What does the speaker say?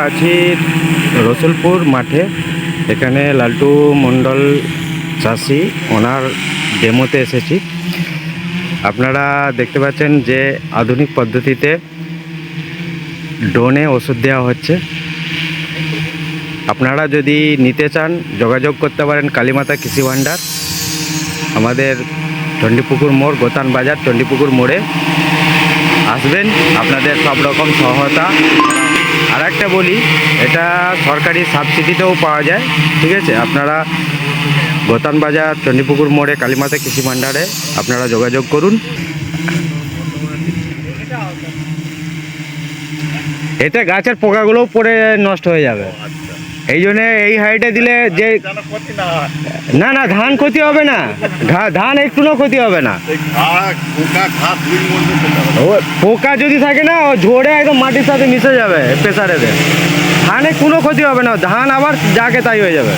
আছি রসুলপুর মাঠে। এখানে লালটু মণ্ডল চাষি, ওনার ডেমোতে এসেছি। আপনারা দেখতে পাচ্ছেন যে আধুনিক পদ্ধতিতে ড্রোনে ওষুধ দেওয়া হচ্ছে। আপনারা যদি নিতে চান যোগাযোগ করতে পারেন কালীমাতা কৃষি ভাণ্ডার, আমাদের চণ্ডীপুকুর মোড়, গোতান বাজার চণ্ডীপুকুর মোড়ে আসবেন, আপনাদের সব রকম সহায়তা। আর একটা বলি, এটা সরকারি সাবসিডিতেও পাওয়া যায়, ঠিক আছে? আপনারা গোতান বাজার চণ্ডীপুকুর মোড়ে কালীমাতা কৃষি ভাণ্ডারে আপনারা যোগাযোগ করুন। এতে গাছের পোকাগুলোও পড়ে নষ্ট হয়ে যাবে, এই জন্যে এই হাইটে দিলে যে না না ধান ক্ষতি হবে না, ধান একটুও ক্ষতি হবে না। ও পোকা যদি থাকে না, ও ঝরে একদম মাটির সাথে মিশে যাবে প্রেসারেতে, ধানে কোনো ক্ষতি হবে না, ধান আবার যাকে তাই হয়ে যাবে।